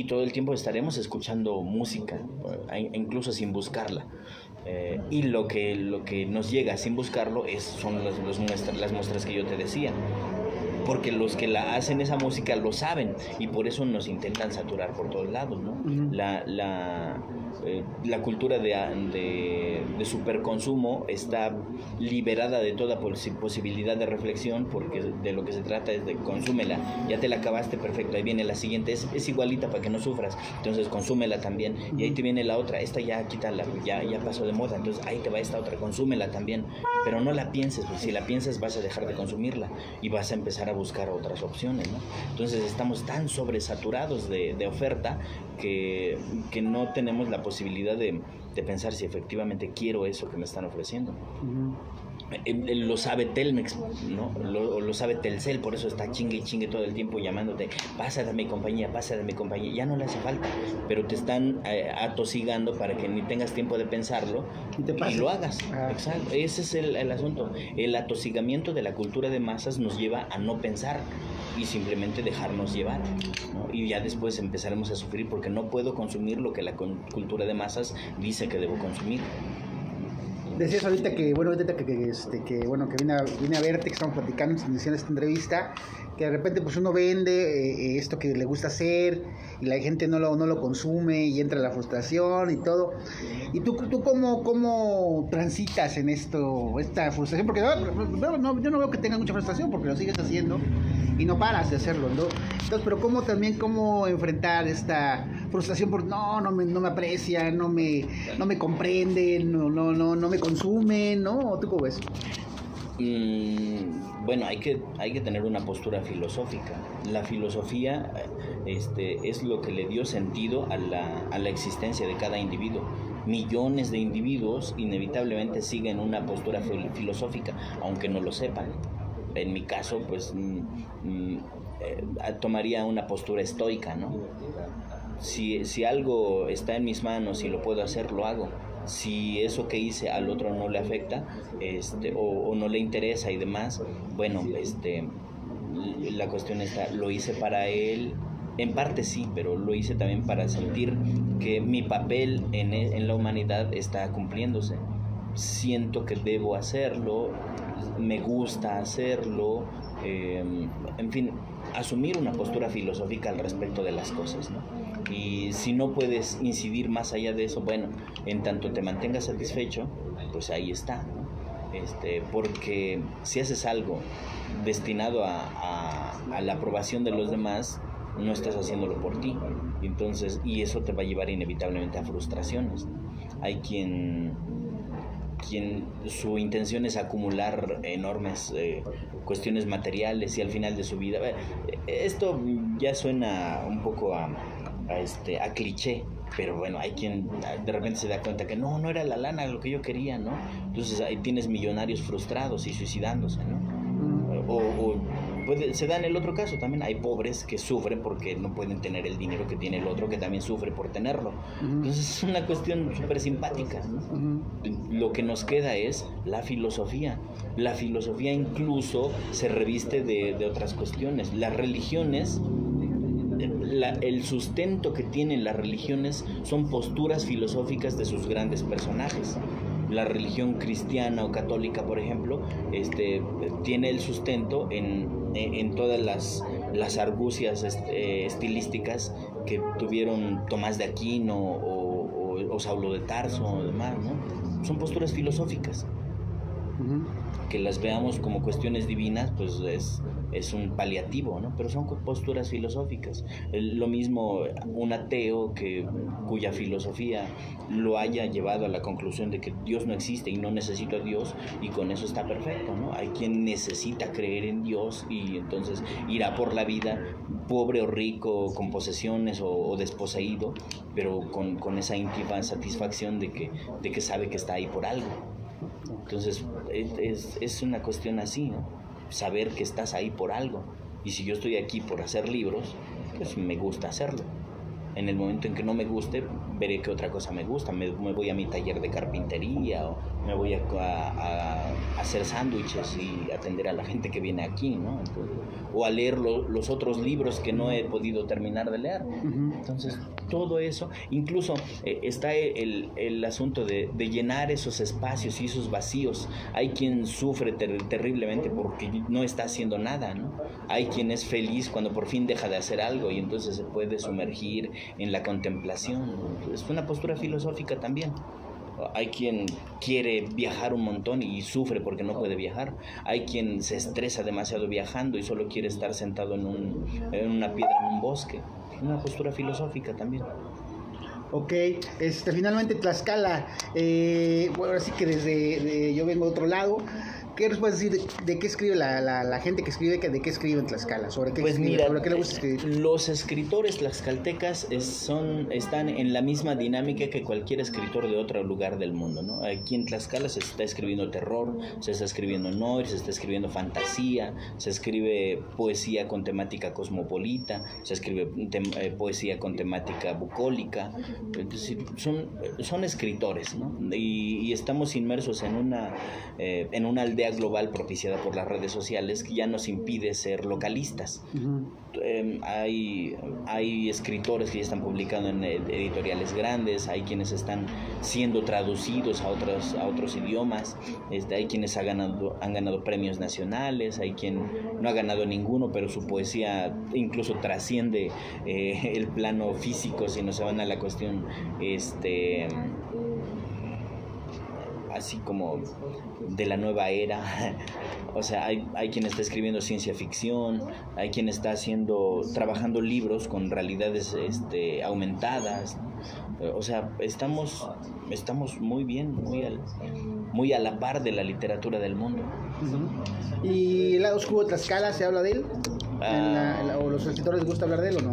B: todo el tiempo estaremos escuchando música, incluso sin buscarla. Y lo que nos llega sin buscarlo son las muestras que yo te decía. porque los que hacen esa música lo saben y por eso nos intentan saturar por todos lados, ¿no? La cultura de superconsumo está liberada de toda posibilidad de reflexión, porque de lo que se trata es de consúmela, ya te la acabaste, perfecto, ahí viene la siguiente, es igualita para que no sufras, entonces consúmela también, y ahí te viene la otra, esta ya quítala, ya pasó de moda, entonces ahí te va esta otra, consúmela también, pero no la pienses, porque si la piensas vas a dejar de consumirla y vas a empezar a buscar otras opciones, ¿no? Entonces estamos tan sobresaturados de oferta que no tenemos la posibilidad de pensar si efectivamente quiero eso que me están ofreciendo. Lo sabe Telmex, ¿no? Lo sabe Telcel, por eso está chingue y chingue todo el tiempo llamándote, pasa de mi compañía, ya no le hace falta, pero te están atosigando para que ni tengas tiempo de pensarlo y lo hagas. Exacto. Ese es el asunto. El atosigamiento de la cultura de masas nos lleva a no pensar y simplemente dejarnos llevar, ¿no? Y ya después empezaremos a sufrir porque no puedo consumir lo que la cultura de masas dice que debo consumir.
A: Decías ahorita que vine a verte, que estamos platicando iniciando esta entrevista, que de repente pues uno vende esto que le gusta hacer y la gente no lo consume y entra la frustración y todo. ¿Y tú cómo transitas en esta frustración? Porque yo no veo que tengas mucha frustración porque lo sigues haciendo y no paras de hacerlo, ¿no? Entonces, pero cómo enfrentar esta frustración por no me aprecian, no me comprenden, no me consumen, ¿no? ¿Tú cómo ves?
B: Bueno, hay que tener una postura filosófica. La filosofía es lo que le dio sentido a la existencia de cada individuo. Millones de individuos inevitablemente siguen una postura filosófica, aunque no lo sepan. En mi caso, pues tomaría una postura estoica, ¿no? Si algo está en mis manos y lo puedo hacer, lo hago. Si eso que hice al otro no le afecta, o no le interesa y demás, bueno, la cuestión está, lo hice para él, en parte sí, pero lo hice también para sentir que mi papel en la humanidad está cumpliéndose. Siento que debo hacerlo, me gusta hacerlo, en fin, asumir una postura filosófica al respecto de las cosas, ¿no? Y si no puedes incidir más allá de eso, bueno, en tanto te mantengas satisfecho, pues ahí está, ¿no? Porque si haces algo destinado a la aprobación de los demás, no estás haciéndolo por ti, entonces, y eso te va a llevar inevitablemente a frustraciones, ¿no? Hay quien su intención es acumular enormes cuestiones materiales y al final de su vida, esto ya suena un poco a cliché, pero bueno, hay quien de repente se da cuenta que no era la lana lo que yo quería, ¿no? Entonces ahí tienes millonarios frustrados y suicidándose, ¿no? Se da en el otro caso también, hay pobres que sufren porque no pueden tener el dinero que tiene el otro, que también sufre por tenerlo. Entonces es una cuestión súper simpática, ¿no? Lo que nos queda es la filosofía. La filosofía incluso se reviste de otras cuestiones. Las religiones, el sustento que tienen las religiones son posturas filosóficas de sus grandes personajes. La religión cristiana o católica, por ejemplo, tiene el sustento en todas las argucias estilísticas que tuvieron Tomás de Aquino o Saulo de Tarso o demás, ¿no? Son posturas filosóficas. Que las veamos como cuestiones divinas, pues es un paliativo, ¿no? Pero son posturas filosóficas. Lo mismo un ateo cuya filosofía lo haya llevado a la conclusión de que Dios no existe y no necesito a Dios, y con eso está perfecto, ¿no? Hay quien necesita creer en Dios y entonces irá por la vida pobre o rico, con posesiones o desposeído, pero con esa íntima satisfacción de que sabe que está ahí por algo. Entonces es una cuestión así, ¿no? Saber que estás ahí por algo, y si yo estoy aquí por hacer libros, pues me gusta hacerlo. En el momento en que no me guste, veré que otra cosa me gusta, me voy a mi taller de carpintería me voy a hacer sándwiches y atender a la gente que viene aquí, ¿no? Entonces, o a leer los otros libros que no he podido terminar de leer. Entonces, todo eso, incluso está el asunto de llenar esos espacios y esos vacíos. Hay quien sufre terriblemente porque no está haciendo nada, ¿no? Hay quien es feliz cuando por fin deja de hacer algo y entonces se puede sumergir en la contemplación. Es una postura filosófica también. Hay quien quiere viajar un montón y sufre porque no puede viajar. Hay quien se estresa demasiado viajando y solo quiere estar sentado en una piedra en un bosque. Una postura filosófica también.
A: Ok, finalmente Tlaxcala, bueno, ahora sí que yo vengo de otro lado. ¿Qué nos puedes decir de qué escribe la gente que escribe, de qué escribe en Tlaxcala? ¿Sobre qué
B: pues
A: escribe?
B: Mira,
A: ¿Sobre qué le gusta escribir?
B: Los escritores tlaxcaltecas están en la misma dinámica que cualquier escritor de otro lugar del mundo, ¿no? Aquí en Tlaxcala se está escribiendo terror, se está escribiendo noir, se está escribiendo fantasía, se escribe poesía con temática cosmopolita, se escribe poesía con temática bucólica. Es decir, son escritores, ¿no? Y estamos inmersos en una aldea global propiciada por las redes sociales que ya nos impide ser localistas. Hay escritores que ya están publicando en editoriales grandes, hay quienes están siendo traducidos a otros idiomas, hay quienes han ganado premios nacionales, hay quien no ha ganado ninguno, pero su poesía incluso trasciende el plano físico, si no se van a la cuestión así como de la nueva era. O sea, hay quien está escribiendo ciencia ficción, hay quien está trabajando libros con realidades aumentadas. O sea, estamos muy bien, muy a la par de la literatura del mundo.
A: ¿Y el lado oscuro de Tlaxcala se habla de él? ¿O los escritores les gusta hablar de él o no?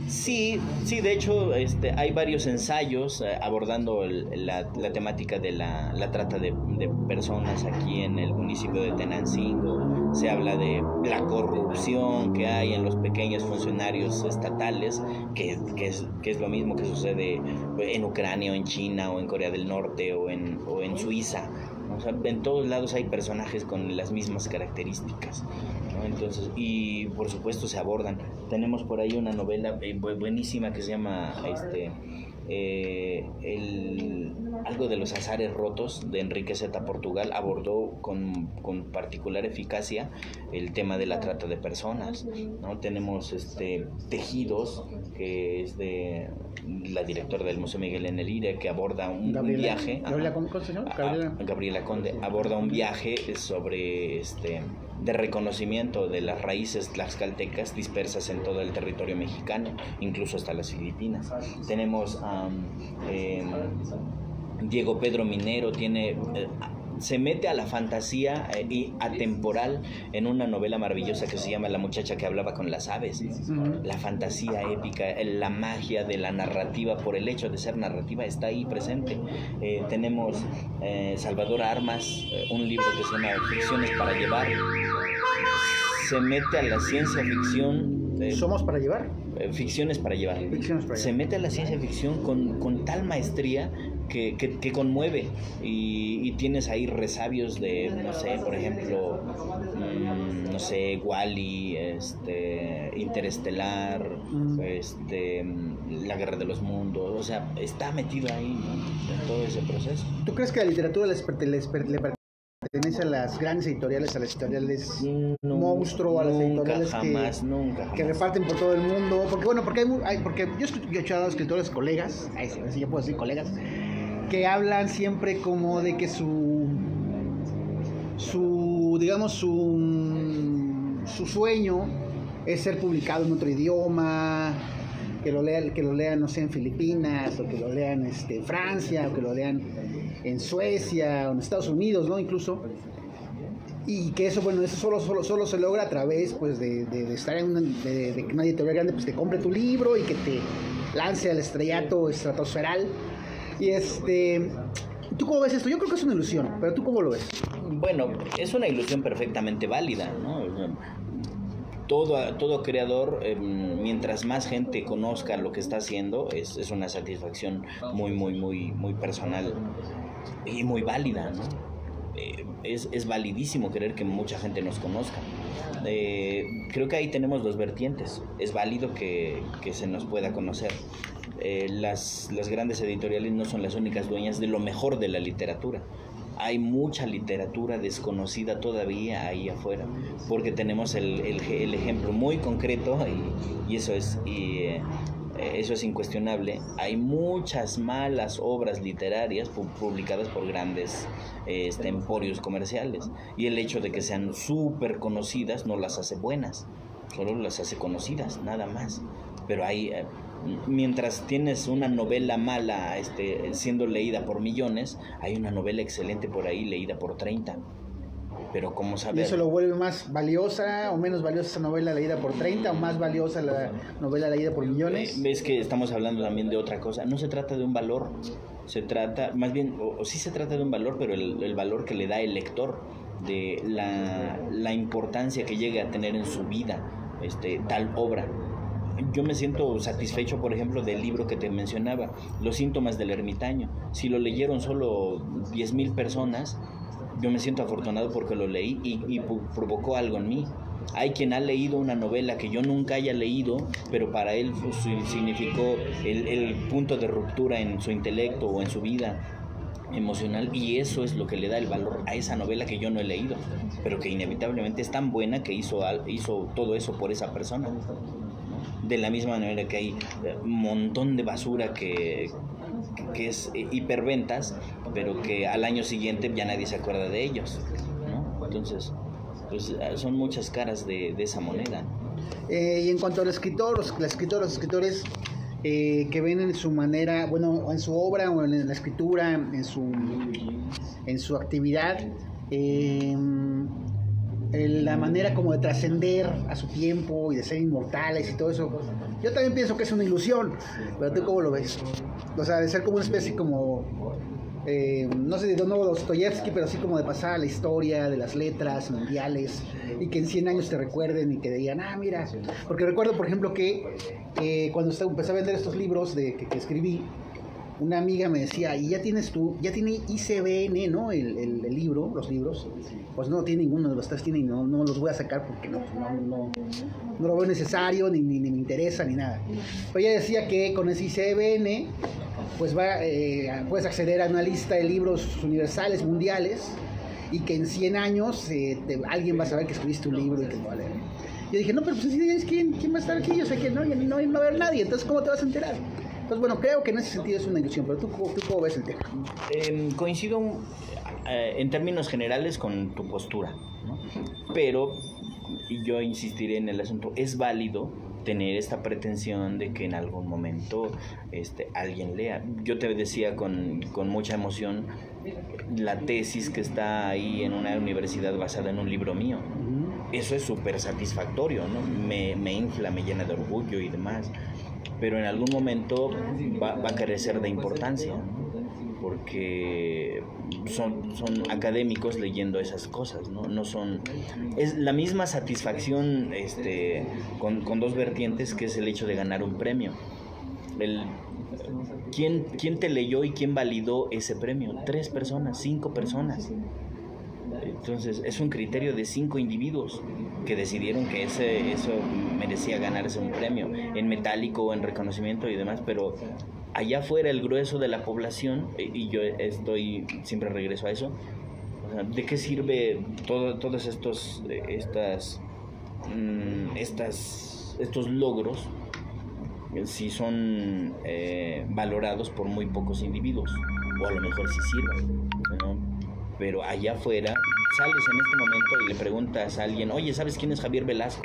B: Sí, de hecho hay varios ensayos abordando la temática de la trata de personas aquí en el municipio de Tenancingo. Se habla de la corrupción que hay en los pequeños funcionarios estatales, que es lo mismo que sucede en Ucrania o en China o en Corea del Norte o en Suiza. O sea, en todos lados hay personajes con las mismas características, ¿no? Entonces, y por supuesto se abordan. Tenemos por ahí una novela buenísima que se llama algo de los azares rotos, de Enrique Z. Portugal. Abordó con particular eficacia el tema de la trata de personas, ¿no? Tenemos Tejidos, que es de la directora del Museo Miguel en el Ire, que aborda un viaje. Gabriela Conde aborda un viaje sobre de reconocimiento de las raíces tlaxcaltecas dispersas en todo el territorio mexicano, incluso hasta las Filipinas. Tenemos Diego Pedro Minero, se mete a la fantasía y atemporal en una novela maravillosa que se llama La muchacha que hablaba con las aves. La fantasía épica, la magia de la narrativa, por el hecho de ser narrativa, está ahí presente. Tenemos Salvador Armas, un libro que se llama Ficciones para llevar. Se mete a la ciencia ficción.
A: ¿Somos para llevar?
B: Ficciones para llevar. Se mete a la ciencia ficción con tal maestría que conmueve, y tienes ahí resabios de, no sé, por ejemplo, Wall-E, Interestelar, La Guerra de los Mundos. O sea, está metido ahí, ¿no?, en todo ese proceso.
A: ¿Tú crees que la literatura le pertenece a las grandes editoriales, a las editoriales monstruo, a las editoriales que reparten por todo el mundo? Porque yo he escuchado a escritores colegas, así ya puedo decir colegas, que hablan siempre como de que su sueño es ser publicado en otro idioma, que lo lean, no sé, en Filipinas, o que lo lean en Francia, o que lo lean en Suecia, o en Estados Unidos, ¿no? Incluso. Y que eso solo se logra a través, pues, de estar de que una editorial grande, pues, te compre tu libro y que te lance al estrellato estratosferal. Y ¿tú cómo ves esto? Yo creo que es una ilusión, pero ¿tú cómo lo ves?
B: Bueno, es una ilusión perfectamente válida, ¿no? todo creador, mientras más gente conozca lo que está haciendo, es una satisfacción muy, muy, muy, muy personal y muy válida, ¿no? Es validísimo querer que mucha gente nos conozca. Creo que ahí tenemos dos vertientes. Es válido que se nos pueda conocer. Las grandes editoriales no son las únicas dueñas de lo mejor de la literatura. Hay mucha literatura desconocida todavía ahí afuera, porque tenemos el ejemplo muy concreto, y eso es incuestionable. Hay muchas malas obras literarias publicadas por grandes emporios comerciales, y el hecho de que sean súper conocidas no las hace buenas, solo las hace conocidas, nada más. Pero hay... mientras tienes una novela mala siendo leída por millones, hay una novela excelente por ahí leída por 30. Pero ¿cómo saber?
A: ¿Y eso lo vuelve más valiosa o menos valiosa esa novela leída por 30 o más valiosa la novela leída por millones?
B: Ves que estamos hablando también de otra cosa. No se trata de un valor, se trata, más bien, o sí se trata de un valor, pero el valor que le da el lector, de la importancia que llegue a tener en su vida tal obra. Yo me siento satisfecho, por ejemplo, del libro que te mencionaba, Los síntomas del ermitaño. Si lo leyeron solo 10,000 personas, yo me siento afortunado porque lo leí y provocó algo en mí. Hay quien ha leído una novela que yo nunca haya leído, pero para él significó el punto de ruptura en su intelecto o en su vida emocional, y eso es lo que le da el valor a esa novela que yo no he leído, pero que inevitablemente es tan buena que hizo todo eso por esa persona. De la misma manera que hay un montón de basura que es hiperventas, pero que al año siguiente ya nadie se acuerda de ellos, ¿no? Entonces, pues son muchas caras de esa moneda.
A: Y en cuanto al escritor, los escritores que ven en su manera, bueno, en su obra o en la escritura, en su actividad, la manera como de trascender a su tiempo y de ser inmortales y todo eso, yo también pienso que es una ilusión, pero ¿tú cómo lo ves? O sea, de ser como una especie como, no sé, de nuevo Dostoyevsky, pero así como de pasar a la historia de las letras mundiales y que en 100 años te recuerden y que digan, mira, porque recuerdo, por ejemplo, que cuando empecé a vender estos libros que escribí, una amiga me decía, y ya tiene ICBN, ¿no? El libro, los libros. Pues no tiene ninguno de los tres, y no los voy a sacar porque no lo veo necesario, ni me interesa, ni nada. Pero ella decía que con ese ICBN, pues puedes acceder a una lista de libros universales, mundiales, y que en 100 años alguien va a saber que escribiste un libro y que lo va a leer. Yo dije, no, pero pues ¿quién va a estar aquí? Yo sé que no va a haber nadie, entonces ¿cómo te vas a enterar? Entonces, bueno, creo que en ese sentido es una ilusión, pero ¿tú cómo ves el tema?
B: Coincido en términos generales con tu postura, ¿no? Pero yo insistiré en el asunto, es válido tener esta pretensión de que en algún momento alguien lea. Yo te decía con mucha emoción la tesis que está ahí en una universidad basada en un libro mío. Eso es súper satisfactorio, ¿no? Me infla, me llena de orgullo y demás. Pero en algún momento va a carecer de importancia, porque son académicos leyendo esas cosas, ¿no? Es la misma satisfacción con dos vertientes, que es el hecho de ganar un premio. ¿Quién te leyó y quién validó ese premio? 3 personas, 5 personas. Entonces es un criterio de 5 individuos que decidieron que eso merecía ganarse un premio en metálico, en reconocimiento y demás, pero allá afuera el grueso de la población, y yo siempre regreso a eso, o sea, ¿de qué sirve todos estos logros si son valorados por muy pocos individuos? O a lo mejor sí sirven, ¿no? Pero allá afuera sales en este momento y le preguntas a alguien, oye, ¿sabes quién es Javier Velasco?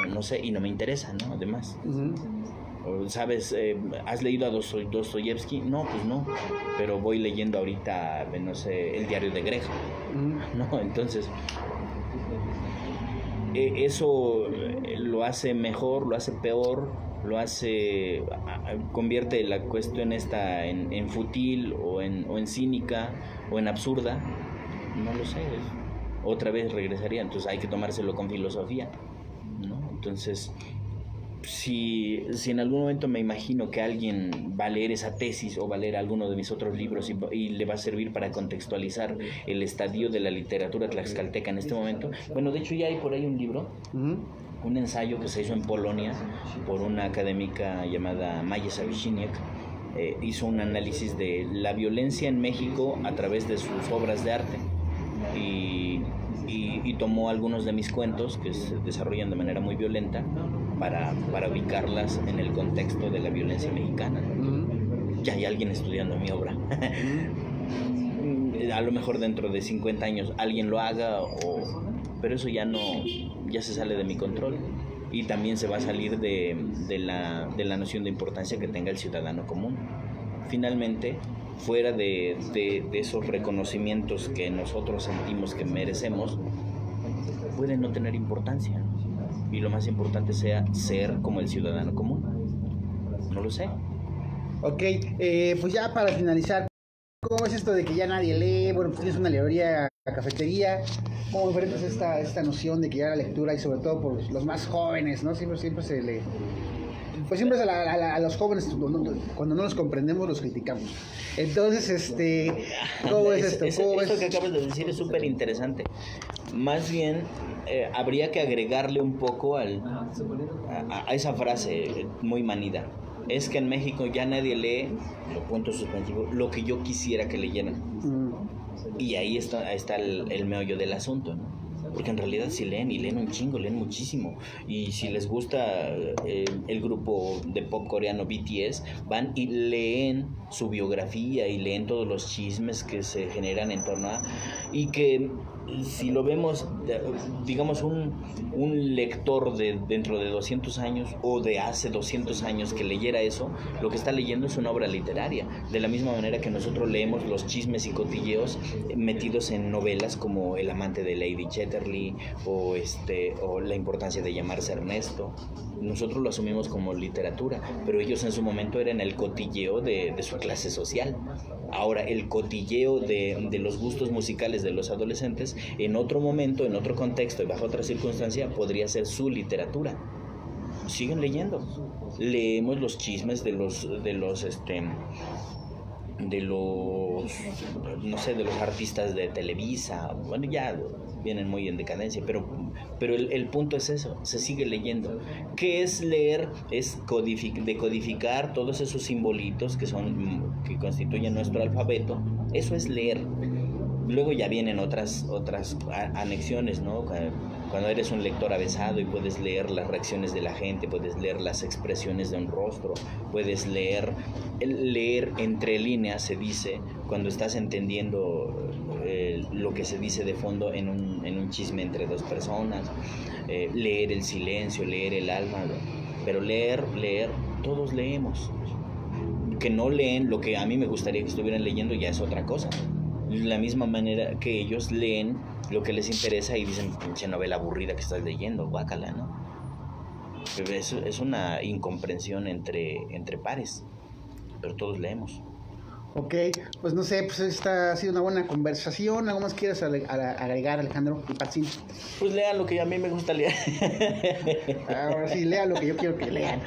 B: No sé, y no me interesa, ¿no? Además, ¿sabes? ¿Has leído a Dostoyevsky? No, pues no, pero voy leyendo ahorita, no sé, el diario de Greg, ¿no? Entonces, eso lo hace mejor, lo hace peor, convierte la cuestión esta en fútil o en cínica o en absurda, no lo sé, otra vez regresaría. Entonces hay que tomárselo con filosofía, ¿no? Entonces, si en algún momento me imagino que alguien va a leer esa tesis o va a leer alguno de mis otros libros y le va a servir para contextualizar el estadio de la literatura tlaxcalteca en este momento, bueno, de hecho ya hay por ahí un libro, un ensayo que se hizo en Polonia por una académica llamada Maja Savichiniak. Hizo un análisis de la violencia en México a través de sus obras de arte y tomó algunos de mis cuentos que se desarrollan de manera muy violenta para ubicarlas en el contexto de la violencia mexicana. Ya hay alguien estudiando mi obra. A lo mejor dentro de 50 años alguien lo haga, pero eso ya se sale de mi control. Y también se va a salir de la noción de importancia que tenga el ciudadano común. Finalmente, fuera de esos reconocimientos que nosotros sentimos que merecemos, pueden no tener importancia, y lo más importante sea ser como el ciudadano común. No lo sé.
A: Ok, pues ya para finalizar, ¿cómo es esto de que ya nadie lee? Bueno, pues tienes una librería, cafetería. ¿Cómo enfrentas esta noción de que ya la lectura, y sobre todo por los más jóvenes, ¿no? Siempre se le... Pues siempre a los jóvenes, cuando no los comprendemos, los criticamos. Entonces, ¿cómo es esto?
B: Esto que acabas de decir es súper interesante. Más bien, habría que agregarle un poco a esa frase muy manida. Es que en México ya nadie lee, punto suspensivo, lo que yo quisiera que leyeran. Y ahí está el meollo del asunto, ¿no? Porque en realidad sí leen, y leen un chingo, leen muchísimo. Y si les gusta el grupo de pop coreano BTS, van y leen su biografía y leen todos los chismes que se generan en torno a... Y que si lo vemos, digamos, un lector de dentro de 200 años o de hace 200 años que leyera eso, lo que está leyendo es una obra literaria. De la misma manera que nosotros leemos los chismes y cotilleos metidos en novelas como El amante de Lady Chatterley o La importancia de llamarse Ernesto. Nosotros lo asumimos como literatura, pero ellos en su momento eran el cotilleo de su clase social. Ahora, el cotilleo de los gustos musicales de los adolescentes, en otro momento, en otro contexto y bajo otra circunstancia, podría ser su literatura. Siguen leyendo. Leemos los chismes de los artistas de Televisa. Bueno, ya vienen muy en decadencia, pero el punto es eso, se sigue leyendo. ¿Qué es leer? Es decodificar todos esos simbolitos que constituyen nuestro alfabeto. Eso es leer. Luego ya vienen otras anexiones, ¿no? Cuando eres un lector avesado y puedes leer las reacciones de la gente, puedes leer las expresiones de un rostro, puedes leer entre líneas, se dice, cuando estás entendiendo lo que se dice de fondo en un chisme entre dos personas, leer el silencio, leer el alma, pero leer, todos leemos. Que no leen lo que a mí me gustaría que estuvieran leyendo ya es otra cosa. De la misma manera que ellos leen lo que les interesa y dicen, pinche novela aburrida que estás leyendo, guácala, ¿no? Pero es una incomprensión entre pares, pero todos leemos.
A: Ok, pues no sé, pues esta ha sido una buena conversación. ¿Algo más quieres agregar, Alejandro y Patsy?
B: Pues lean lo que a mí me gusta leer.
A: Ahora sí, lean lo que yo quiero que lean.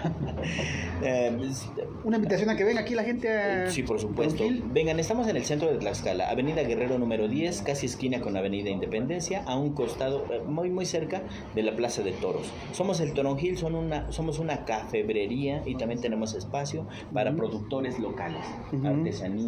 A: Una invitación a que venga aquí la gente a...
B: Sí, por supuesto. Vengan, estamos en el centro de Tlaxcala, Avenida Guerrero número 10, casi esquina con Avenida Independencia, a un costado, muy cerca de la Plaza de Toros. Somos el Toronjil, somos una cafebrería y también tenemos espacio para productores locales, artesanías,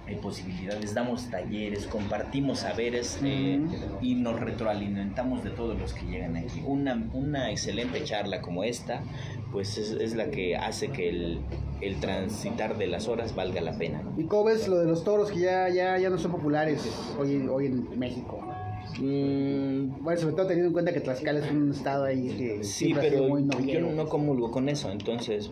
B: hay posibilidades, damos talleres, compartimos saberes y nos retroalimentamos de todos los que llegan aquí. Una excelente charla como esta, pues es la que hace que el transitar de las horas valga la pena.
A: ¿Y cómo ves lo de los toros que ya no son populares hoy en México? Bueno, sobre todo teniendo en cuenta que Tlaxcala es un estado ahí que
B: sí, pero muy yo no comulgo con eso, entonces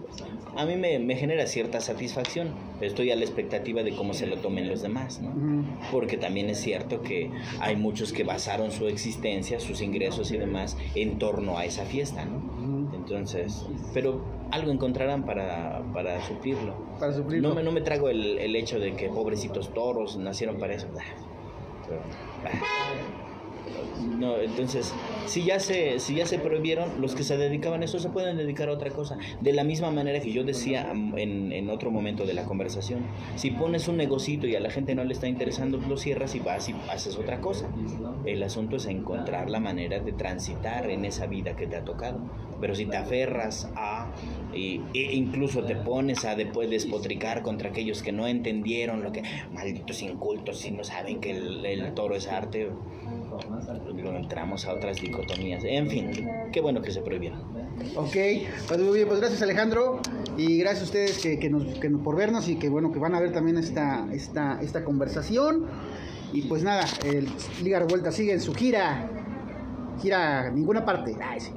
B: a mí me genera cierta satisfacción. Estoy a la expectativa de cómo se lo tomen los demás, ¿no? Porque también es cierto que hay muchos que basaron su existencia, sus ingresos y demás en torno a esa fiesta, ¿no? Entonces, pero algo encontrarán para suplirlo.
A: Para suplirlo.
B: No me trago el hecho de que pobrecitos toros nacieron para eso. No, entonces, si ya se prohibieron, los que se dedicaban a eso se pueden dedicar a otra cosa. De la misma manera que yo decía en otro momento de la conversación, si pones un negocito y a la gente no le está interesando, lo cierras y vas y haces otra cosa. El asunto es encontrar la manera de transitar en esa vida que te ha tocado. Pero si te aferras e incluso te pones a después despotricar contra aquellos que no entendieron lo que, malditos incultos, si no saben que el toro es arte, entramos a otras dicotomías. En fin, qué bueno que se prohibieron.
A: Ok, pues muy bien, pues gracias Alejandro y gracias a ustedes que por vernos y que bueno que van a ver también esta conversación. Y pues nada, el Liga Revuelta sigue en su gira ninguna parte. Ay, sí.